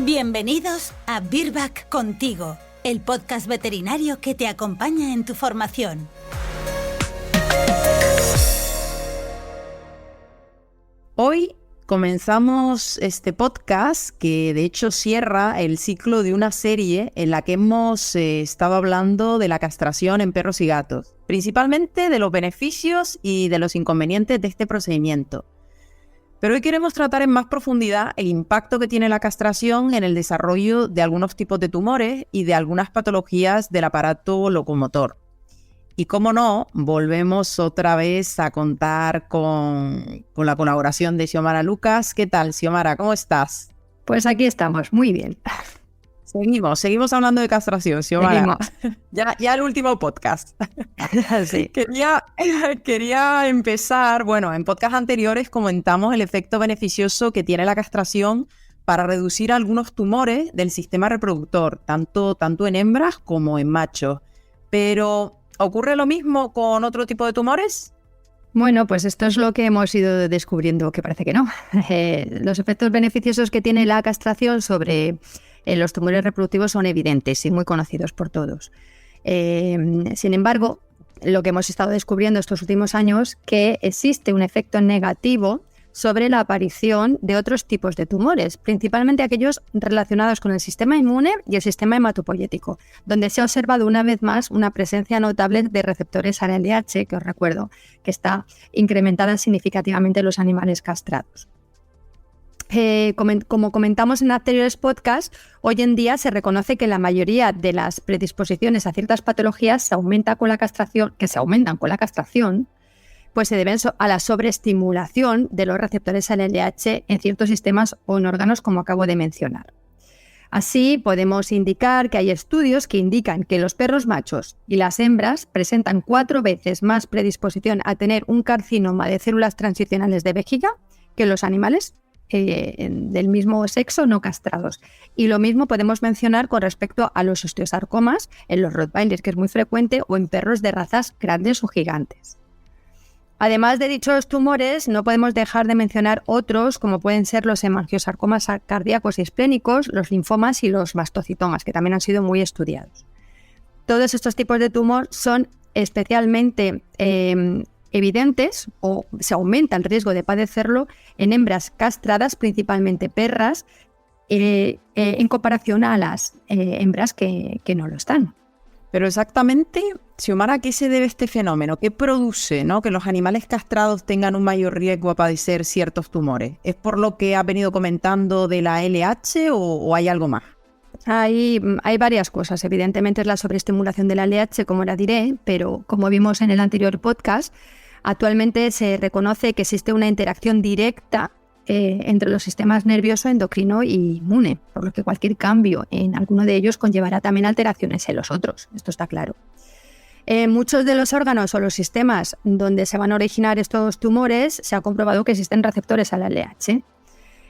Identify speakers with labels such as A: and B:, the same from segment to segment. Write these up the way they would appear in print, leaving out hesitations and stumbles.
A: Bienvenidos a Virbac Contigo, el podcast veterinario que te acompaña en tu formación.
B: Hoy comenzamos este podcast que de hecho cierra el ciclo de una serie en la que hemos estado hablando de la castración en perros y gatos, principalmente de los beneficios y de los inconvenientes de este procedimiento. Pero hoy queremos tratar en más profundidad el impacto que tiene la castración en el desarrollo de algunos tipos de tumores y de algunas patologías del aparato locomotor. Y cómo no, volvemos otra vez a contar con la colaboración de Xiomara Lucas. ¿Qué tal, Xiomara? ¿Cómo estás?
C: Pues aquí estamos, muy bien.
B: Seguimos hablando de castración, Xiomara. Ya el último podcast.
C: Sí.
B: Quería empezar, en podcasts anteriores comentamos el efecto beneficioso que tiene la castración para reducir algunos tumores del sistema reproductor, tanto en hembras como en machos. Pero, ¿ocurre lo mismo con otro tipo de tumores?
C: Bueno, pues esto es lo que hemos ido descubriendo, que parece que no. Los efectos beneficiosos que tiene la castración sobre los tumores reproductivos son evidentes y muy conocidos por todos. Sin embargo, lo que hemos estado descubriendo estos últimos años que existe un efecto negativo sobre la aparición de otros tipos de tumores, principalmente aquellos relacionados con el sistema inmune y el sistema hematopoyético, donde se ha observado una vez más una presencia notable de receptores ALH, que os recuerdo que está incrementada significativamente en los animales castrados. Como comentamos en anteriores podcasts, hoy en día se reconoce que la mayoría de las predisposiciones a ciertas patologías se aumentan con la castración, pues se deben a la sobreestimulación de los receptores ALH en ciertos sistemas o en órganos, como acabo de mencionar. Así, podemos indicar que hay estudios que indican que los perros machos y las hembras presentan 4 veces más predisposición a tener un carcinoma de células transicionales de vejiga que los animales del mismo sexo no castrados. Y lo mismo podemos mencionar con respecto a los osteosarcomas en los rottweilers, que es muy frecuente, o en perros de razas grandes o gigantes. Además de dichos tumores, no podemos dejar de mencionar otros, como pueden ser los hemangiosarcomas cardíacos y esplénicos, los linfomas y los mastocitomas, que también han sido muy estudiados. Todos estos tipos de tumor son especialmente evidentes o se aumenta el riesgo de padecerlo en hembras castradas, principalmente perras, en comparación a las hembras que no lo están.
B: Pero exactamente, Xiomara, ¿a qué se debe este fenómeno? ¿Qué produce, que los animales castrados tengan un mayor riesgo a padecer ciertos tumores? ¿Es por lo que has venido comentando de la LH o hay algo más?
C: Hay varias cosas. Evidentemente es la sobreestimulación de la LH, como la diré, pero como vimos en el anterior podcast, actualmente se reconoce que existe una interacción directa entre los sistemas nervioso, endocrino y inmune, por lo que cualquier cambio en alguno de ellos conllevará también alteraciones en los otros, esto está claro. Muchos de los órganos o los sistemas donde se van a originar estos tumores se ha comprobado que existen receptores a la LH.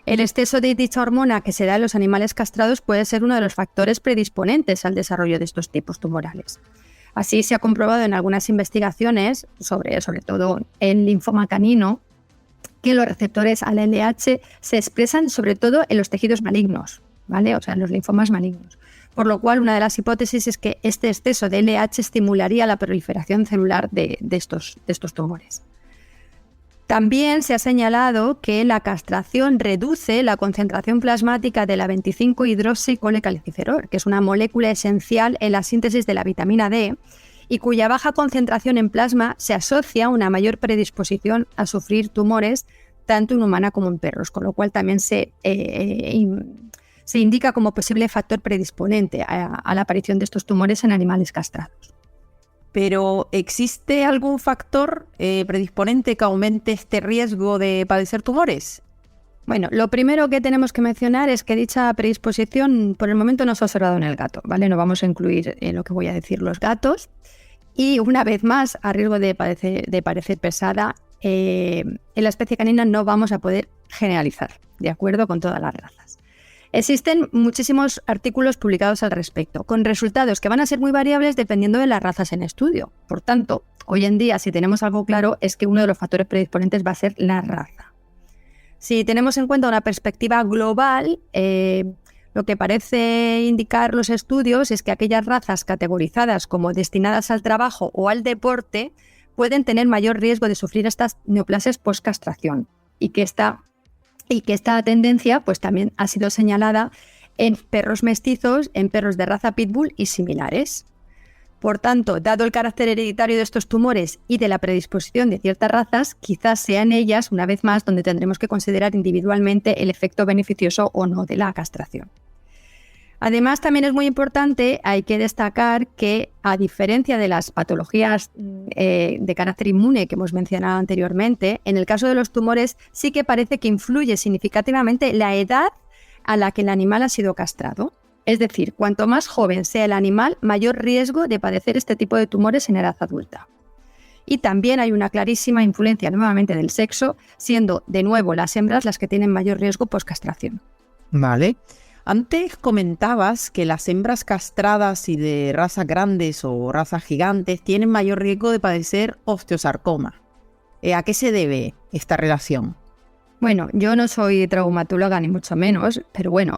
C: El exceso de dicha hormona que se da en los animales castrados puede ser uno de los factores predisponentes al desarrollo de estos tipos tumorales. Así se ha comprobado en algunas investigaciones, sobre todo en linfoma canino, que los receptores al LH se expresan sobre todo en los tejidos malignos, ¿vale? O sea, en los linfomas malignos. Por lo cual, una de las hipótesis es que este exceso de LH estimularía la proliferación celular de estos tumores. También se ha señalado que la castración reduce la concentración plasmática de la 25-hidroxicolecalciferol, que es una molécula esencial en la síntesis de la vitamina D y cuya baja concentración en plasma se asocia a una mayor predisposición a sufrir tumores tanto en humana como en perros, con lo cual también se indica como posible factor predisponente a la aparición de estos tumores en animales castrados.
B: Pero, ¿existe algún factor predisponente que aumente este riesgo de padecer tumores?
C: Bueno, lo primero que tenemos que mencionar es que dicha predisposición por el momento no se ha observado en el gato, ¿vale? No vamos a incluir lo que voy a decir los gatos. Y una vez más, a riesgo de parecer pesada, en la especie canina no vamos a poder generalizar, de acuerdo con todas las razas. Existen muchísimos artículos publicados al respecto, con resultados que van a ser muy variables dependiendo de las razas en estudio. Por tanto, hoy en día, si tenemos algo claro, es que uno de los factores predisponentes va a ser la raza. Si tenemos en cuenta una perspectiva global, Lo que parece indicar los estudios es que aquellas razas categorizadas como destinadas al trabajo o al deporte pueden tener mayor riesgo de sufrir estas neoplasias post-castración y que esta tendencia pues, también ha sido señalada en perros mestizos, en perros de raza pitbull y similares. Por tanto, dado el carácter hereditario de estos tumores y de la predisposición de ciertas razas, quizás sean ellas, una vez más, donde tendremos que considerar individualmente el efecto beneficioso o no de la castración. Además, también es muy importante, hay que destacar que, a diferencia de las patologías de carácter inmune que hemos mencionado anteriormente, en el caso de los tumores sí que parece que influye significativamente la edad a la que el animal ha sido castrado. Es decir, cuanto más joven sea el animal, mayor riesgo de padecer este tipo de tumores en edad adulta. Y también hay una clarísima influencia nuevamente del sexo, siendo de nuevo las hembras las que tienen mayor riesgo post-castración.
B: Vale. Antes comentabas que las hembras castradas y de razas grandes o razas gigantes tienen mayor riesgo de padecer osteosarcoma. ¿A qué se debe esta relación?
C: Bueno, yo no soy traumatóloga ni mucho menos, pero bueno,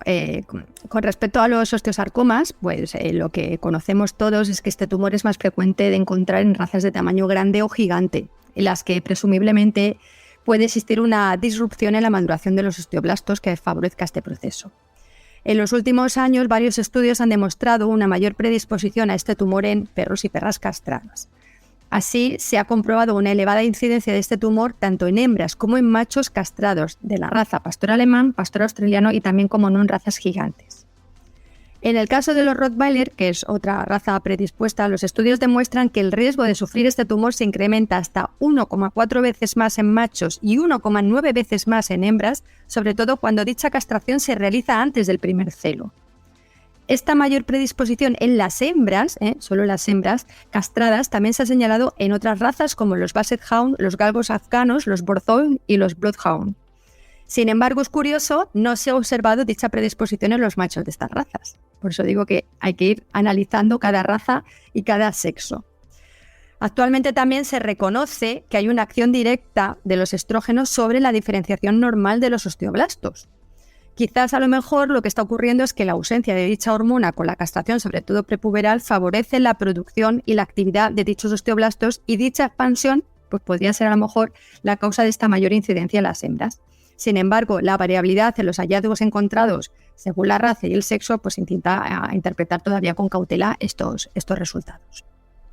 C: con respecto a los osteosarcomas, pues lo que conocemos todos es que este tumor es más frecuente de encontrar en razas de tamaño grande o gigante, en las que presumiblemente puede existir una disrupción en la maduración de los osteoblastos que favorezca este proceso. En los últimos años, varios estudios han demostrado una mayor predisposición a este tumor en perros y perras castradas. Así, se ha comprobado una elevada incidencia de este tumor tanto en hembras como en machos castrados de la raza pastor alemán, pastor australiano y también, como no, en razas gigantes. En el caso de los Rottweiler, que es otra raza predispuesta, los estudios demuestran que el riesgo de sufrir este tumor se incrementa hasta 1,4 veces más en machos y 1,9 veces más en hembras, sobre todo cuando dicha castración se realiza antes del primer celo. Esta mayor predisposición en las hembras, solo las hembras castradas, también se ha señalado en otras razas como los Basset Hound, los galgos afganos, los Borzoi y los Bloodhound. Sin embargo, es curioso, no se ha observado dicha predisposición en los machos de estas razas. Por eso digo que hay que ir analizando cada raza y cada sexo. Actualmente también se reconoce que hay una acción directa de los estrógenos sobre la diferenciación normal de los osteoblastos. Quizás a lo mejor lo que está ocurriendo es que la ausencia de dicha hormona con la castración, sobre todo prepuberal, favorece la producción y la actividad de dichos osteoblastos y dicha expansión pues podría ser a lo mejor la causa de esta mayor incidencia en las hembras. Sin embargo, la variabilidad en los hallazgos encontrados según la raza y el sexo pues intenta interpretar todavía con cautela estos resultados.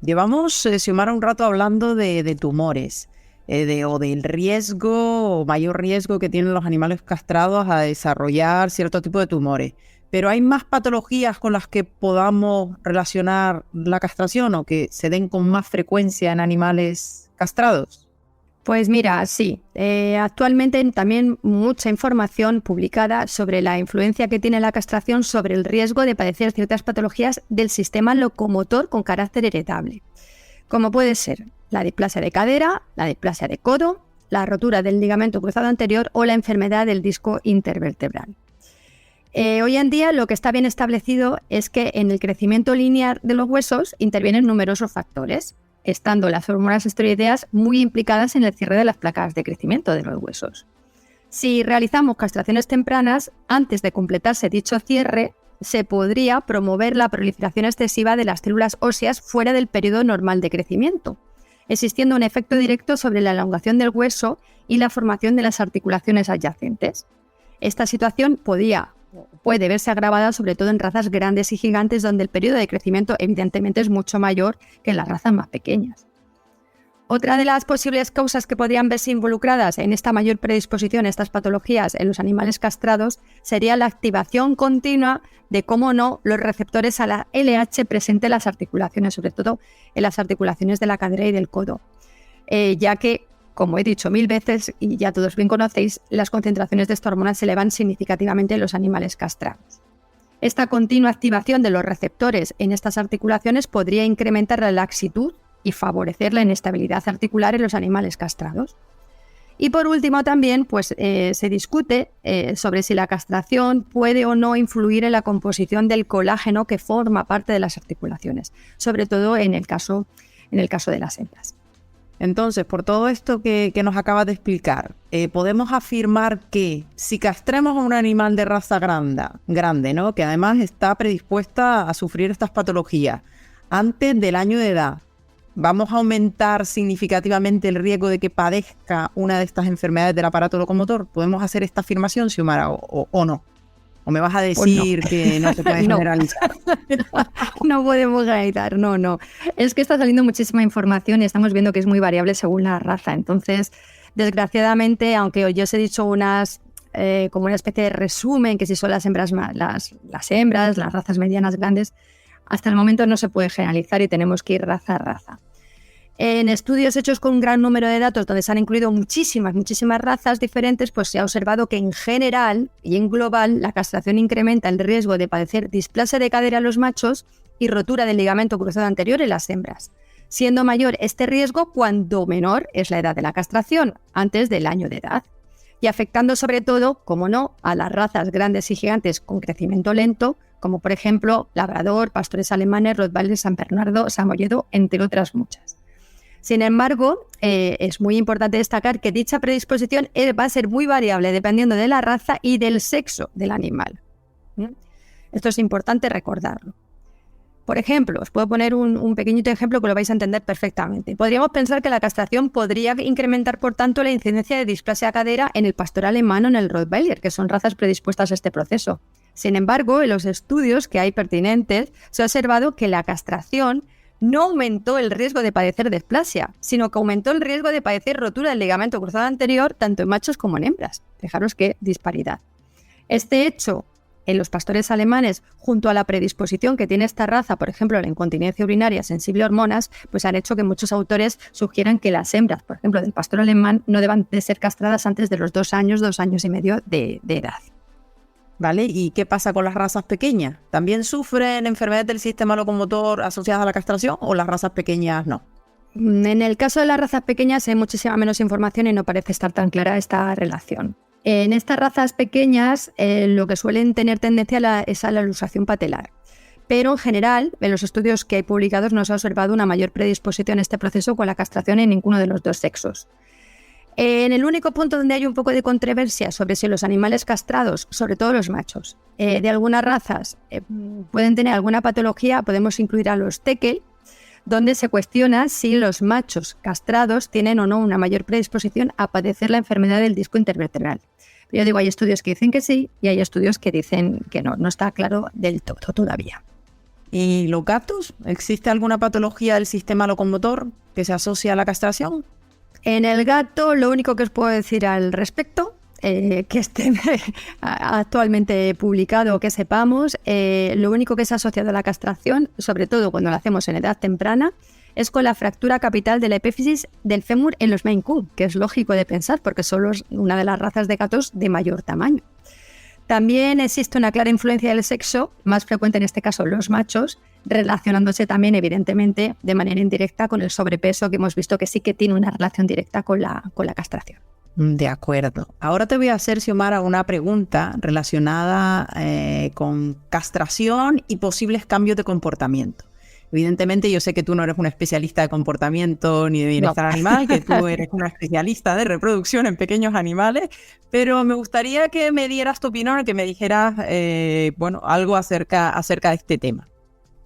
B: Llevamos, Xiomara, un rato hablando de tumores. O del riesgo o mayor riesgo que tienen los animales castrados a desarrollar cierto tipo de tumores. Pero ¿hay más patologías con las que podamos relacionar la castración o que se den con más frecuencia en animales castrados?
C: Pues mira, sí. Actualmente también mucha información publicada sobre la influencia que tiene la castración sobre el riesgo de padecer ciertas patologías del sistema locomotor con carácter heredable, como puede ser la displasia de cadera, la displasia de codo, la rotura del ligamento cruzado anterior o la enfermedad del disco intervertebral. Hoy en día lo que está bien establecido es que en el crecimiento lineal de los huesos intervienen numerosos factores, estando las hormonas esteroideas muy implicadas en el cierre de las placas de crecimiento de los huesos. Si realizamos castraciones tempranas, antes de completarse dicho cierre, se podría promover la proliferación excesiva de las células óseas fuera del periodo normal de crecimiento, existiendo un efecto directo sobre la elongación del hueso y la formación de las articulaciones adyacentes. Esta situación puede verse agravada sobre todo en razas grandes y gigantes donde el periodo de crecimiento evidentemente es mucho mayor que en las razas más pequeñas. Otra de las posibles causas que podrían verse involucradas en esta mayor predisposición a estas patologías en los animales castrados sería la activación continua de, cómo no, los receptores a la LH presente en las articulaciones, sobre todo en las articulaciones de la cadera y del codo, ya que, como he dicho 1000 veces y ya todos bien conocéis, las concentraciones de esta hormona se elevan significativamente en los animales castrados. Esta continua activación de los receptores en estas articulaciones podría incrementar la laxitud y favorecer la inestabilidad articular en los animales castrados. Y por último también se discute sobre si la castración puede o no influir en la composición del colágeno que forma parte de las articulaciones, sobre todo en el caso de las hembras.
B: Entonces, por todo esto que nos acabas de explicar, podemos afirmar que si castremos a un animal de raza grande, ¿no?, que además está predispuesta a sufrir estas patologías, antes del año de edad, ¿vamos a aumentar significativamente el riesgo de que padezca una de estas enfermedades del aparato locomotor? ¿Podemos hacer esta afirmación, Xiomara, o no? ¿O me vas a decir que no se puede generalizar?
C: No podemos generalizar, no. Es que está saliendo muchísima información y estamos viendo que es muy variable según la raza. Entonces, desgraciadamente, aunque yo os he dicho como una especie de resumen, que si son las hembras, las hembras, las razas medianas grandes, hasta el momento no se puede generalizar y tenemos que ir raza a raza. En estudios hechos con un gran número de datos, donde se han incluido muchísimas razas diferentes, pues se ha observado que en general y en global la castración incrementa el riesgo de padecer displasia de cadera en los machos y rotura del ligamento cruzado anterior en las hembras, siendo mayor este riesgo cuando menor es la edad de la castración, antes del año de edad, y afectando sobre todo, como no, a las razas grandes y gigantes con crecimiento lento, como por ejemplo labrador, pastores alemanes, rottweiler, san bernardo, samoyedo, entre otras muchas. Sin embargo, es muy importante destacar que dicha predisposición va a ser muy variable dependiendo de la raza y del sexo del animal. Esto es importante recordarlo. Por ejemplo, os puedo poner un pequeñito ejemplo que lo vais a entender perfectamente. Podríamos pensar que la castración podría incrementar, por tanto, la incidencia de displasia cadera en el pastor alemán o en el rottweiler, que son razas predispuestas a este proceso. Sin embargo, en los estudios que hay pertinentes, se ha observado que la castración no aumentó el riesgo de padecer displasia, sino que aumentó el riesgo de padecer rotura del ligamento cruzado anterior tanto en machos como en hembras. Fijaros qué disparidad. Este hecho en los pastores alemanes, junto a la predisposición que tiene esta raza, por ejemplo, a la incontinencia urinaria sensible a hormonas, pues han hecho que muchos autores sugieran que las hembras, por ejemplo, del pastor alemán, no deban de ser castradas antes de los 2 años y medio de edad.
B: ¿Vale? ¿Y qué pasa con las razas pequeñas? ¿También sufren enfermedades del sistema locomotor asociadas a la castración o las razas pequeñas no?
C: En el caso de las razas pequeñas hay muchísima menos información y no parece estar tan clara esta relación. En estas razas pequeñas lo que suelen tener tendencia es a la luxación patelar. Pero en general, en los estudios que hay publicados no se ha observado una mayor predisposición a este proceso con la castración en ninguno de los dos sexos. En el único punto donde hay un poco de controversia sobre si los animales castrados, sobre todo los machos, de algunas razas pueden tener alguna patología, podemos incluir a los teckel, donde se cuestiona si los machos castrados tienen o no una mayor predisposición a padecer la enfermedad del disco intervertebral. Pero yo digo, hay estudios que dicen que sí y hay estudios que dicen que no está claro del todo todavía.
B: ¿Y los gatos? ¿Existe alguna patología del sistema locomotor que se asocia a la castración?
C: En el gato, lo único que os puedo decir al respecto, que esté actualmente publicado o que sepamos, lo único que se ha asociado a la castración, sobre todo cuando lo hacemos en edad temprana, es con la fractura capital de la epífisis del fémur en los Maine Coon, que es lógico de pensar porque son una de las razas de gatos de mayor tamaño. También existe una clara influencia del sexo, más frecuente en este caso los machos, relacionándose también evidentemente de manera indirecta con el sobrepeso, que hemos visto que sí que tiene una relación directa con la castración.
B: De acuerdo. Ahora te voy a hacer, Xiomara, una pregunta relacionada con castración y posibles cambios de comportamiento. Evidentemente yo sé que tú no eres una especialista de comportamiento ni de bienestar animal, que tú eres una especialista de reproducción en pequeños animales, pero me gustaría que me dieras tu opinión, que me dijeras algo acerca de este tema.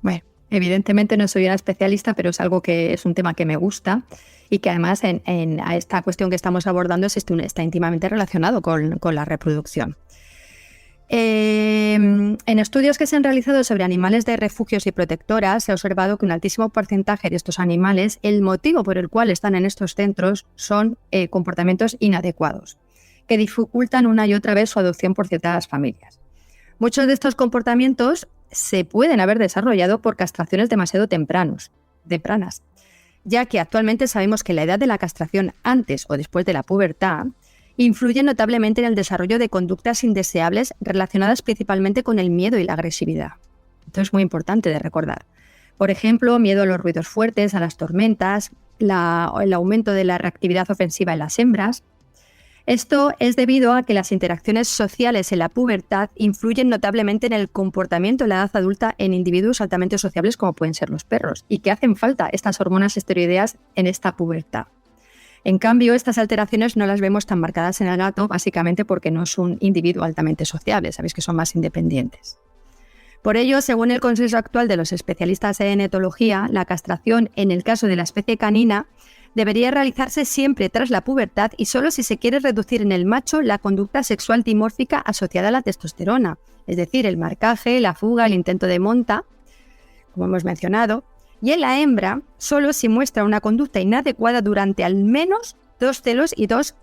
C: Bueno, evidentemente no soy una especialista, pero es algo que es un tema que me gusta y que además a esta cuestión que estamos abordando está íntimamente relacionado con la reproducción. En estudios que se han realizado sobre animales de refugios y protectoras se ha observado que un altísimo porcentaje de estos animales, el motivo por el cual están en estos centros son comportamientos inadecuados, que dificultan una y otra vez su adopción por ciertas familias. Muchos de estos comportamientos se pueden haber desarrollado por castraciones demasiado tempranas, ya que actualmente sabemos que la edad de la castración antes o después de la pubertad influye notablemente en el desarrollo de conductas indeseables relacionadas principalmente con el miedo y la agresividad. Esto es muy importante de recordar. Por ejemplo, miedo a los ruidos fuertes, a las tormentas, el aumento de la reactividad ofensiva en las hembras. Esto es debido a que las interacciones sociales en la pubertad influyen notablemente en el comportamiento en la edad adulta en individuos altamente sociables como pueden ser los perros y que hacen falta estas hormonas esteroideas en esta pubertad. En cambio, estas alteraciones no las vemos tan marcadas en el gato, básicamente porque no es un individuo altamente sociable, sabéis que son más independientes. Por ello, según el consenso actual de los especialistas en etología, la castración en el caso de la especie canina debería realizarse siempre tras la pubertad y solo si se quiere reducir en el macho la conducta sexual dimórfica asociada a la testosterona, es decir, el marcaje, la fuga, el intento de monta, como hemos mencionado, y en la hembra solo si muestra una conducta inadecuada durante al menos 2 celos y 2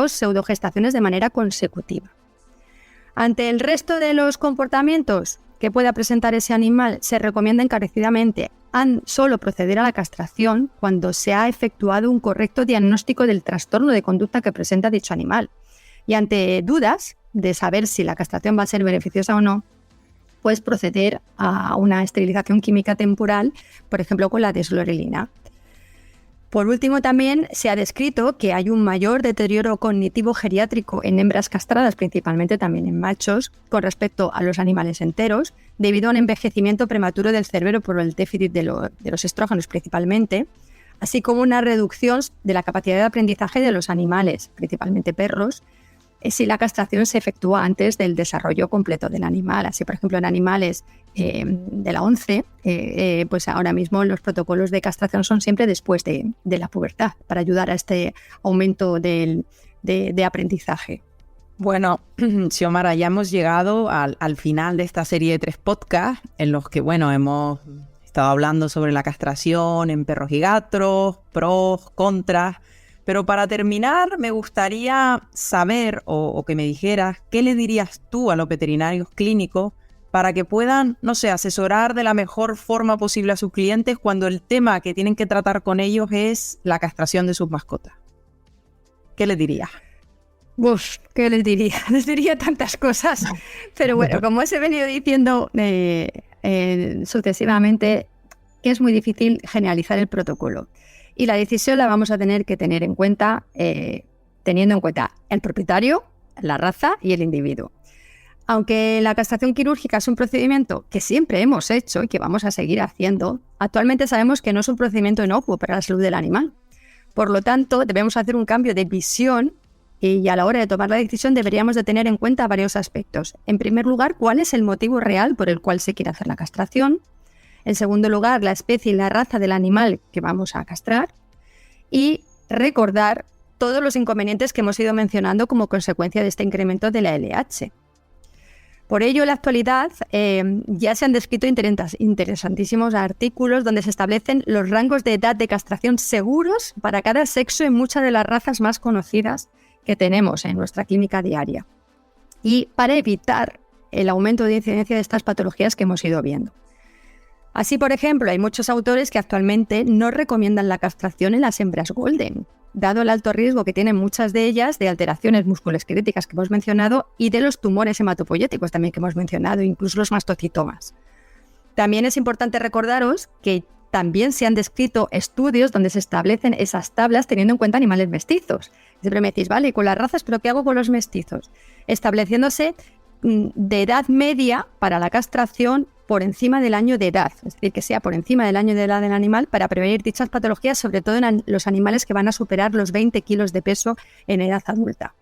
C: pseudogestaciones de manera consecutiva. Ante el resto de los comportamientos que pueda presentar ese animal, se recomienda encarecidamente solo proceder a la castración cuando se ha efectuado un correcto diagnóstico del trastorno de conducta que presenta dicho animal. Y ante dudas de saber si la castración va a ser beneficiosa o no, pues proceder a una esterilización química temporal, por ejemplo con la deslorelina. Por último, también se ha descrito que hay un mayor deterioro cognitivo geriátrico en hembras castradas, principalmente también en machos, con respecto a los animales enteros, debido a un envejecimiento prematuro del cerebro por el déficit de los estrógenos principalmente, así como una reducción de la capacidad de aprendizaje de los animales, principalmente perros, si la castración se efectúa antes del desarrollo completo del animal. Así, por ejemplo, en animales de la ONCE, pues ahora mismo los protocolos de castración son siempre después de la pubertad, para ayudar a este aumento de aprendizaje.
B: Bueno, Xiomara, ya hemos llegado al final de esta serie de 3 podcasts en los que, hemos estado hablando sobre la castración en perros y gatos, pros, contras. Pero para terminar, me gustaría saber o que me dijeras qué le dirías tú a los veterinarios clínicos para que puedan, asesorar de la mejor forma posible a sus clientes cuando el tema que tienen que tratar con ellos es la castración de sus mascotas. ¿Qué les dirías?
C: ¿Qué les diría? Les diría tantas cosas. Pero bueno, como os he venido diciendo sucesivamente, que es muy difícil generalizar el protocolo. Y la decisión la vamos a tener que tener en cuenta teniendo en cuenta el propietario, la raza y el individuo. Aunque la castración quirúrgica es un procedimiento que siempre hemos hecho y que vamos a seguir haciendo, actualmente sabemos que no es un procedimiento inocuo para la salud del animal. Por lo tanto, debemos hacer un cambio de visión y a la hora de tomar la decisión deberíamos de tener en cuenta varios aspectos. En primer lugar, ¿cuál es el motivo real por el cual se quiere hacer la castración? En segundo lugar, la especie y la raza del animal que vamos a castrar. Y recordar todos los inconvenientes que hemos ido mencionando como consecuencia de este incremento de la LH. Por ello, en la actualidad ya se han descrito interesantísimos artículos donde se establecen los rangos de edad de castración seguros para cada sexo en muchas de las razas más conocidas que tenemos en nuestra clínica diaria. Y para evitar el aumento de incidencia de estas patologías que hemos ido viendo. Así, por ejemplo, hay muchos autores que actualmente no recomiendan la castración en las hembras golden, dado el alto riesgo que tienen muchas de ellas de alteraciones musculoesqueléticas que hemos mencionado y de los tumores hematopoyéticos también que hemos mencionado, incluso los mastocitomas. También es importante recordaros que también se han descrito estudios donde se establecen esas tablas teniendo en cuenta animales mestizos. Siempre me decís, vale, con las razas, ¿pero qué hago con los mestizos? Estableciéndose de edad media para la castración por encima del año de edad, es decir, que sea por encima del año de edad del animal para prevenir dichas patologías, sobre todo en los animales que van a superar los 20 kilos de peso en edad adulta.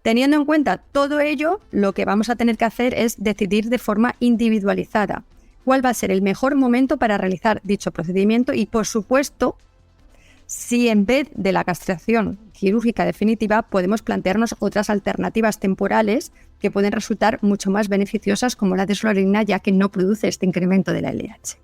C: Teniendo en cuenta todo ello, lo que vamos a tener que hacer es decidir de forma individualizada cuál va a ser el mejor momento para realizar dicho procedimiento y, por supuesto, si en vez de la castración quirúrgica definitiva podemos plantearnos otras alternativas temporales que pueden resultar mucho más beneficiosas como la deslorelina, ya que no produce este incremento de la LH.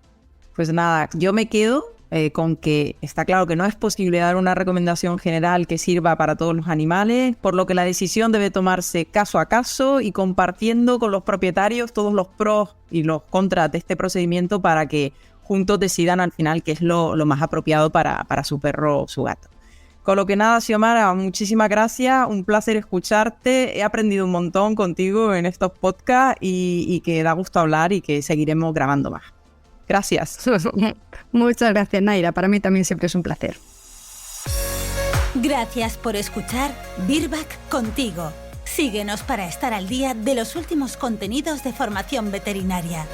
B: Pues nada, yo me quedo con que está claro que no es posible dar una recomendación general que sirva para todos los animales, por lo que la decisión debe tomarse caso a caso y compartiendo con los propietarios todos los pros y los contras de este procedimiento para que juntos decidan al final qué es lo más apropiado para su perro o su gato. Con lo que nada, Xiomara, muchísimas gracias, un placer escucharte, he aprendido un montón contigo en estos podcasts y que da gusto hablar y que seguiremos grabando más. Gracias.
C: Muchas gracias, Naira, para mí también siempre es un placer.
A: Gracias por escuchar Virbac Contigo. Síguenos para estar al día de los últimos contenidos de formación veterinaria.